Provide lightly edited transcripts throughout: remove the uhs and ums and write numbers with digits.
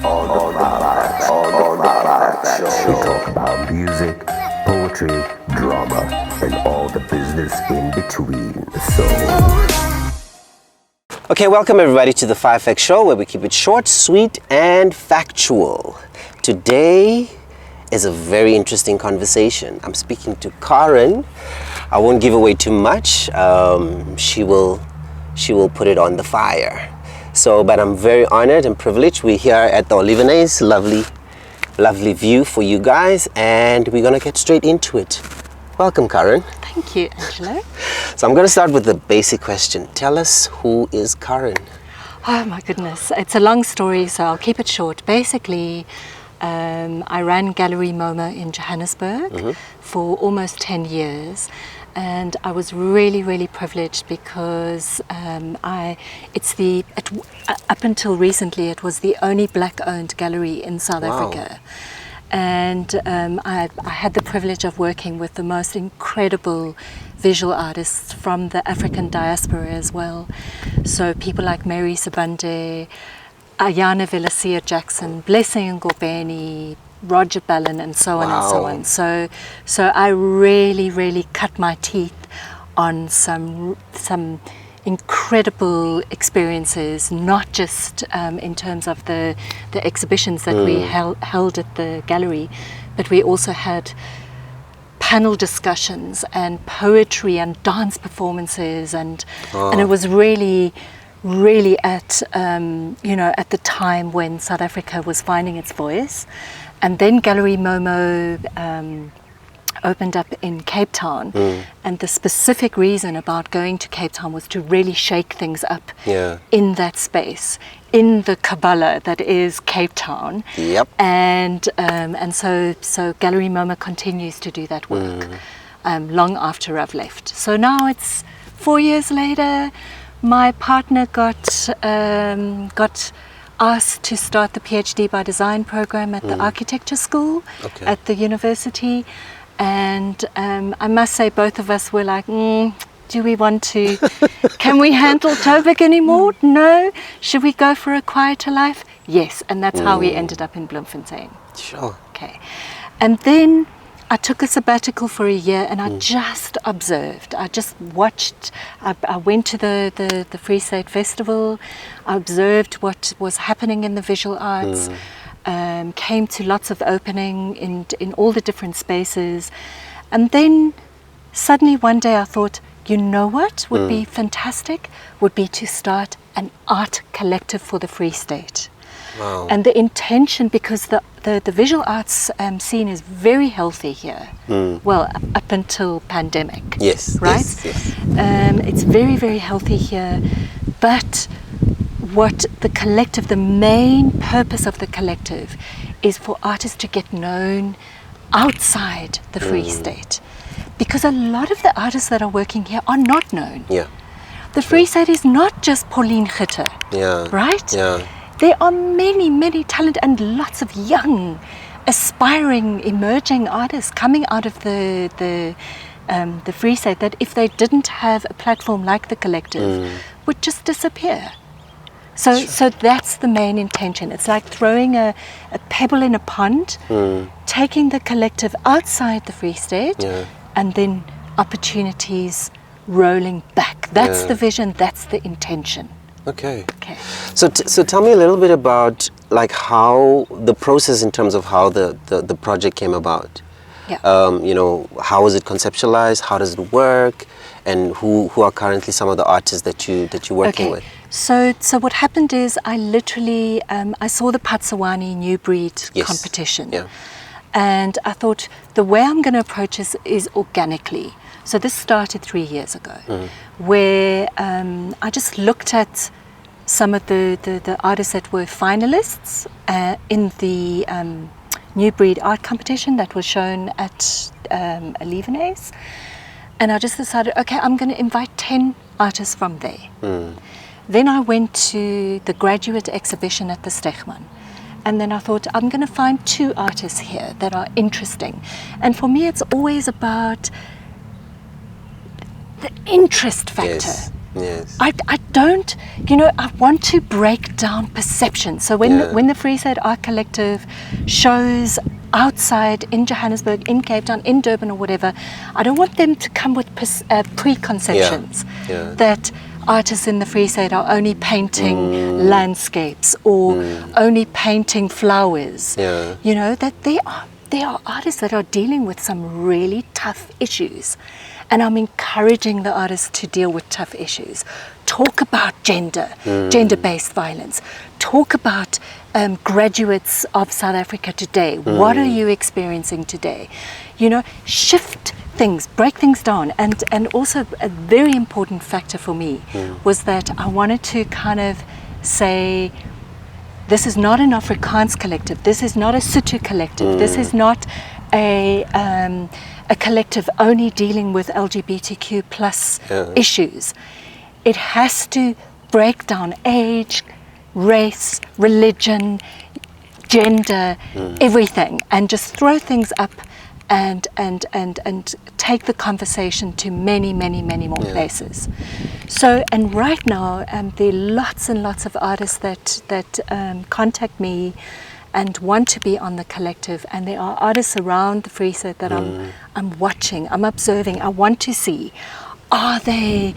On the Five Show. We talk about music, poetry, drama, and all the business in between. Okay, welcome everybody to the 5X Show, where we keep it short, sweet, and factual. Today is a very interesting conversation. I'm speaking to Karen. I won't give away too much. She will put it on the fire. But I'm very honored and privileged. We're here at the Olivenes, lovely view for you guys, and we're gonna get straight into it. Welcome, Karen. Thank you, Angelo. So I'm gonna start with the basic question. Tell us, who is Karen? Oh my goodness, it's a long story, so I'll keep it short. Basically, I ran Gallery MoMA in Johannesburg for almost 10 years. And I was really privileged because up until recently it was the only black-owned gallery in South Africa. And I had the privilege of working with the most incredible visual artists from the African diaspora as well. So people like Mary Sabande, Ayana Velasia Jackson, Blessing Ngobeni, Roger Ballin, and so on and so on. So I really cut my teeth on some incredible experiences, not just in terms of the exhibitions that we held at the gallery, but we also had panel discussions and poetry and dance performances, and it was really at at the time when South Africa was finding its voice. And then Gallery MoMA opened up in Cape Town, and the specific reason about going to Cape Town was to really shake things up in that space, in the Kabbalah that is Cape Town. Yep. And so Gallery MoMA continues to do that work long after I've left. So now it's 4 years later. My partner got asked to start the PhD by Design program at the architecture school at the university, and I must say both of us were like, do we want to, can we handle Joburg anymore? No. Should we go for a quieter life? Yes. And that's how we ended up in Bloemfontein. Sure. Okay. And then I took a sabbatical for a year, and I just observed. I just watched. I went to the Free State Festival. I observed what was happening in the visual arts. Came to lots of opening in all the different spaces. And then suddenly one day I thought, you know what would be fantastic? Would be to start an art collective for the Free State. Wow. And the intention, because the visual arts scene is very healthy here. Well, up until pandemic. Yes. Right? Yes. It's very healthy here. But what the collective, the main purpose of the collective is for artists to get known outside the Free State. Because a lot of the artists that are working here are not known. Yeah. The Free State is not just Pauline Gitter. Yeah. Right? Yeah. There are many talent and lots of young, aspiring, emerging artists coming out of the Free State that, if they didn't have a platform like the collective, would just disappear. So that's the main intention. It's like throwing a pebble in a pond, taking the collective outside the Free State, and then opportunities rolling back. That's the vision. That's the intention. Okay. So tell me a little bit about like how the process in terms of how the project came about. Yeah. How was it conceptualized? How does it work? And who are currently some of the artists that you're working with? So what happened is I literally I saw the Patsawani New Breed competition. Yeah. And I thought the way I'm going to approach this is organically. So this started 3 years ago, where I just looked at some of the artists that were finalists in the New Breed art competition that was shown at Olivenes. And I just decided, okay, I'm going to invite 10 artists from there. Then I went to the graduate exhibition at the Stegman. And then I thought, I'm going to find 2 artists here that are interesting. And for me, it's always about the interest factor. Yes. I don't, I want to break down perception. So when the Freeside Art Collective shows outside in Johannesburg, in Cape Town, in Durban or whatever, I don't want them to come with preconceptions that artists in the Freeside are only painting landscapes or only painting flowers. That there are artists that are dealing with some really tough issues. And I'm encouraging the artists to deal with tough issues. Talk about gender-based violence. Talk about graduates of South Africa today. What are you experiencing today? Shift things, break things down. And also a very important factor for me was that I wanted to kind of say, this is not an Afrikaans collective. This is not a Sotho collective. This is not a collective only dealing with LGBTQ plus issues. It has to break down age, race, religion, gender, everything, and just throw things up and take the conversation to many, many, many more places. So, and right now, there are lots and lots of artists that contact me and want to be on the collective, and there are artists around the Freeside that I'm watching, I'm observing. I want to see, have they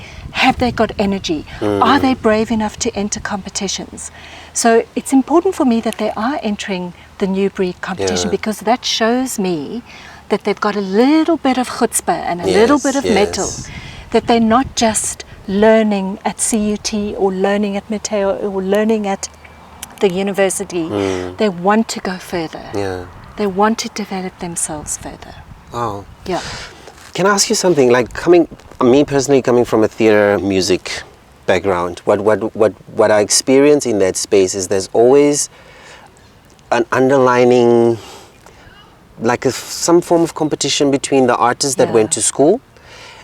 got energy? Are they brave enough to enter competitions? So it's important for me that they are entering the New Breed competition, because that shows me that they've got a little bit of chutzpah and a little bit of metal, that they're not just learning at CUT or learning at Mateo or learning at the university. They want to go further. They want to develop themselves further. Wow. Yeah. Can I ask you something? Like me personally, coming from a theater music background, what I experience in that space is there's always an underlining, like some form of competition between the artist that went to school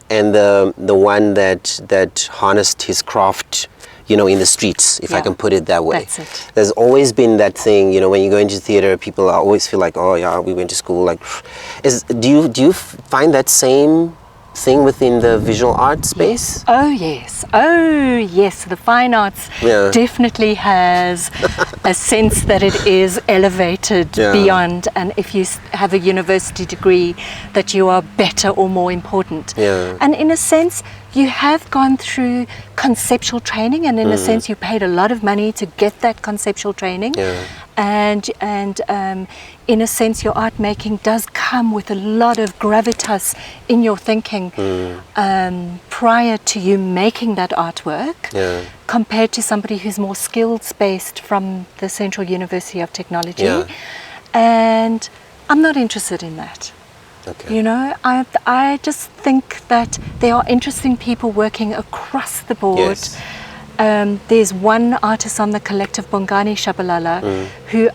and the one that harnessed his craft, in the streets, if I can put it that way. That's it. There's always been that thing, when you go into theater, people always feel like, oh yeah, we went to school. Like, do you find that same thing within the visual art space? Oh yes. The fine arts definitely has a sense that it is elevated beyond, and if you have a university degree, that you are better or more important. And in a sense, you have gone through conceptual training, and in a sense, you paid a lot of money to get that conceptual training. And in a sense, your art making does come with a lot of gravitas in your thinking prior to you making that artwork, compared to somebody who's more skills-based from the Central University of Technology. And I'm not interested in that. Okay. I just think that there are interesting people working across the board. There's one artist on the collective, Bongani Shabalala, who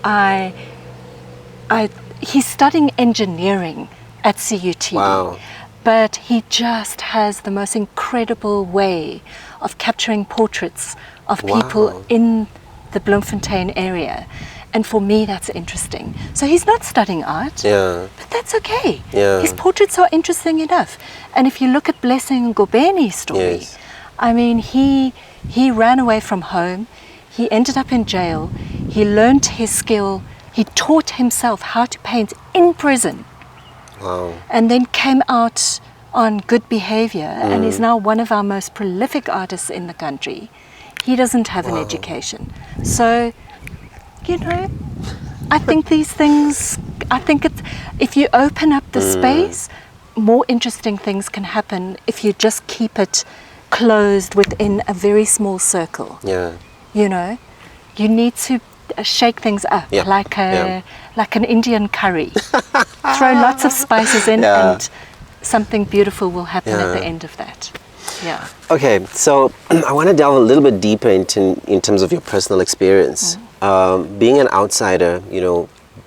he's studying engineering at CUT. Wow. But he just has the most incredible way of capturing portraits of people in the Bloemfontein area. And for me, that's interesting. So he's not studying art, but that's okay. His portraits are interesting enough. And if you look at Blessing Ngobeni's story, I mean, he ran away from home, he ended up in jail, he learned his skill, he taught himself how to paint in prison. And then came out on good behavior and is now one of our most prolific artists in the country. He doesn't have an education. So, I think these things, if you open up the space, more interesting things can happen if you just keep it closed within a very small circle. You need to shake things up like an Indian curry. Throw lots of spices in and something beautiful will happen at the end of that. Okay, so I want to delve a little bit deeper in terms of your personal experience. Being an outsider,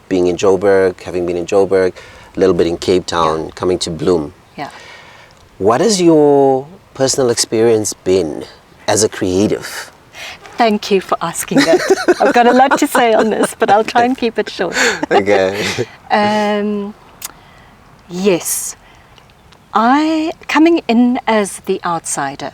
being in Joburg, having been in Joburg, a little bit in Cape Town, coming to Bloem. What has your personal experience been as a creative? Thank you for asking that. I've got a lot to say on this, but I'll try and keep it short. Okay. Yes. I, coming in as the outsider,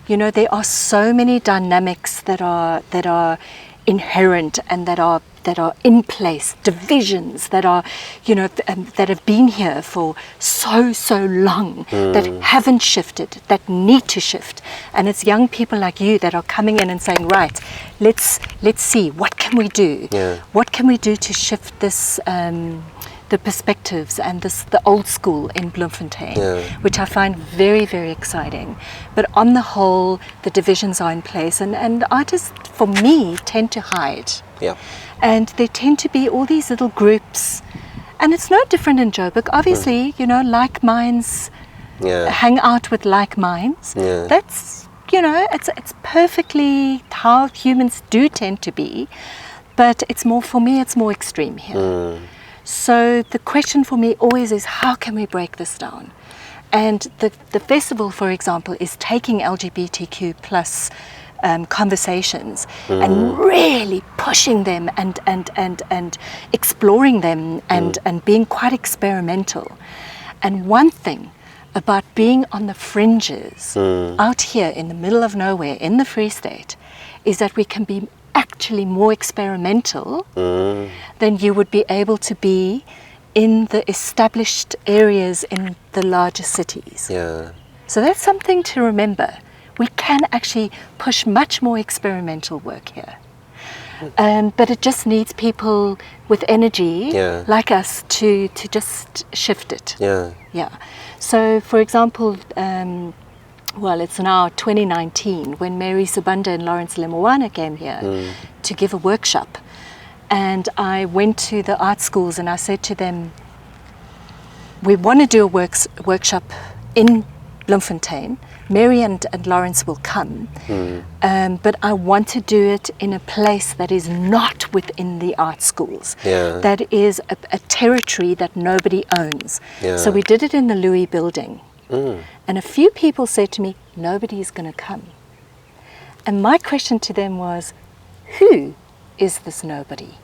you know, there are so many dynamics that are inherent and that are in place, divisions that are, you know, that have been here for so long, that haven't shifted, that need to shift. And it's young people like you that are coming in and saying, right, let's see, what can we do? Yeah. What can we do to shift this, the perspectives and the old school in Bloemfontein, which I find very, very exciting. But on the whole, the divisions are in place, and artists, for me, tend to hide. Yeah. And there tend to be all these little groups, and it's no different in Joburg. Obviously, you know, like minds hang out with like minds. Yeah. That's, you know, it's perfectly how humans do tend to be, but it's more, for me, it's more extreme here. So the question for me always is, how can we break this down? And the festival, for example, is taking LGBTQ plus conversations and really pushing them and exploring them and being quite experimental. And one thing about being on the fringes out here in the middle of nowhere in the Free State is that we can be actually more experimental than you would be able to be in the established areas in the larger cities. Yeah. So that's something to remember. We can actually push much more experimental work here. But it just needs people with energy like us to just shift it. Yeah. Yeah. So, for example, well, it's now 2019 when Mary Subanda and Lawrence Lemoana came here to give a workshop. And I went to the art schools and I said to them, we want to do a workshop in Bloemfontein. Mary and Lawrence will come, but I want to do it in a place that is not within the art schools. Yeah. That is a territory that nobody owns. Yeah. So we did it in the Louis building. And a few people said to me, nobody is going to come. And my question to them was, who is this nobody?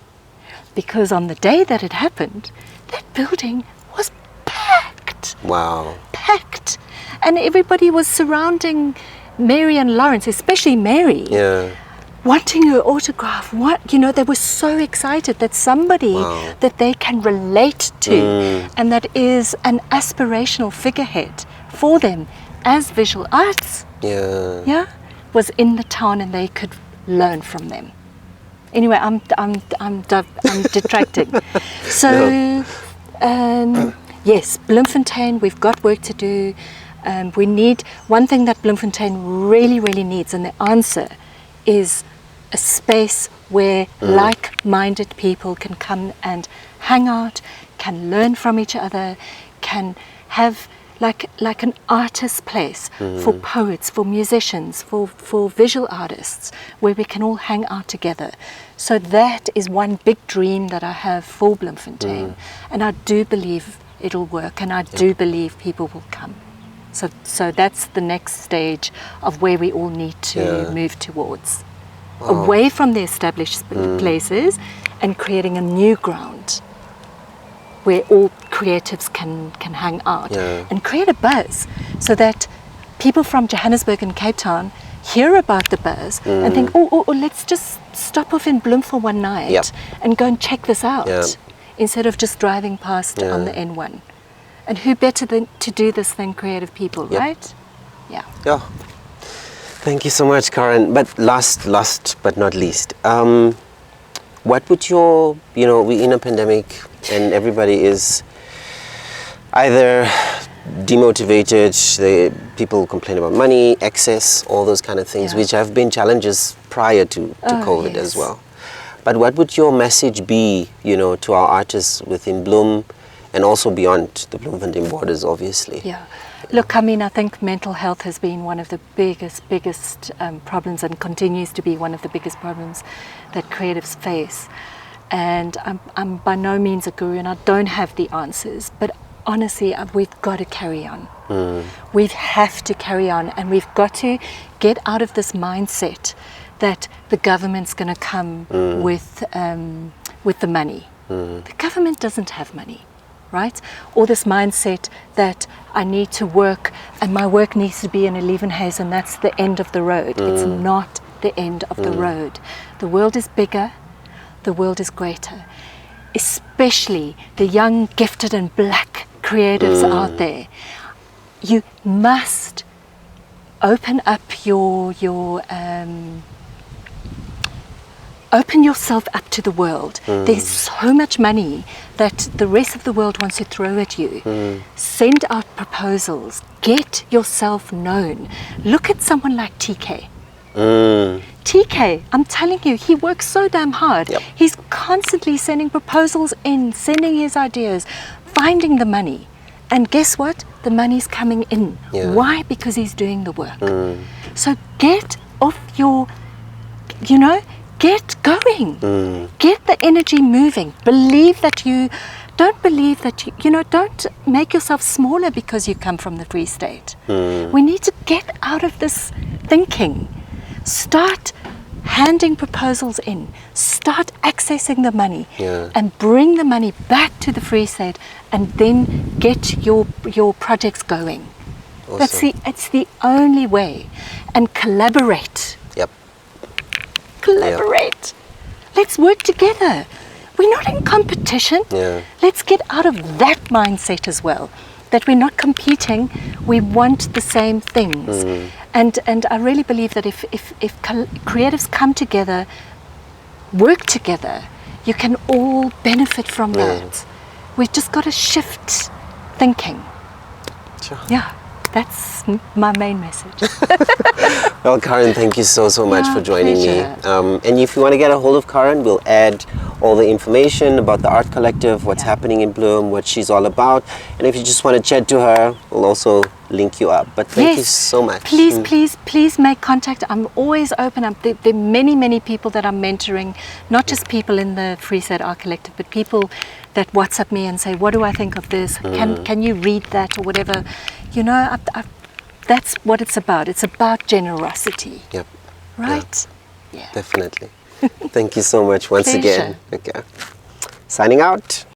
Because on the day that it happened, that building was packed. Wow. Packed. And everybody was surrounding Mary and Lawrence, especially Mary. Yeah. Wanting her autograph. What, you know, they were so excited that somebody that they can relate to and that is an aspirational figurehead for them as visual arts, was in the town and they could learn from them. Anyway, I'm detracting. So, yes, Bloemfontein, we've got work to do. We need, one thing that Bloemfontein really, really needs, and the answer is a space where like-minded people can come and hang out, can learn from each other, can have like an artist place for poets, for musicians, for visual artists, where we can all hang out together. So that is one big dream that I have for Bloemfontein. And I do believe it'll work, and I do believe people will come. So that's the next stage of where we all need to move towards. Away from the established places and creating a new ground where all creatives can hang out and create a buzz so that people from Johannesburg and Cape Town hear about the buzz and think, oh, let's just stop off in Bloem for one night and go and check this out instead of just driving past on the N1. And who better to do this than creative people, right? Yeah. Yeah. Thank you so much, Karen. But last but not least, what would your, we're in a pandemic and everybody is either demotivated, people complain about money, excess, all those kind of things, which have been challenges prior to COVID as well. But what would your message be, to our artists within Bloem and also beyond the Bloemfontein borders, obviously? Yeah. Look, I mean, I think mental health has been one of the biggest problems and continues to be one of the biggest problems that creatives face. And I'm by no means a guru and I don't have the answers, but honestly, we've got to carry on. We have to carry on, and we've got to get out of this mindset that the government's going to come with the money. The government doesn't have money. right? Or this mindset that I need to work and my work needs to be in 11 haze and that's the end of the road. It's not the end of the road. The world is bigger, the world is greater, especially the young, gifted and black creatives out there. You must open up open yourself up to the world. There's so much money that the rest of the world wants to throw at you. Send out proposals. Get yourself known. Look at someone like TK. TK, I'm telling you, he works so damn hard. Yep. He's constantly sending proposals in, sending his ideas, finding the money. And guess what? The money's coming in. Yeah. Why? Because he's doing the work. So get off your, get going. Get the energy moving. Believe that don't make yourself smaller because you come from the Free State. We need to get out of this thinking. Start handing proposals in. Start accessing the money and bring the money back to the Free State and then get your projects going. Awesome. It's the only way. And collaborate. Yep. Collaborate. Let's work together. We're not in competition. Yeah. Let's get out of that mindset as well. That we're not competing, we want the same things. And I really believe that if creatives come together, work together, you can all benefit from that. We've just got to shift thinking. Sure. Yeah, that's my main message. Well, Karen, thank you so much for joining pleasure. me. And if you want to get a hold of Karen, we'll add all the information about the Art Collective, what's happening in Bloom, what she's all about. And if you just want to chat to her, we'll also link you up. But thank you so much. Please make contact. I'm always open. There are many people that I'm mentoring, not just people in the Free State Art Collective, but people that WhatsApp me and say, what do I think of this? Can you read that or whatever? That's what it's about. It's about generosity. Yep. Right? Yeah. Definitely. Thank you so much once Pleasure. again. Okay. Signing out.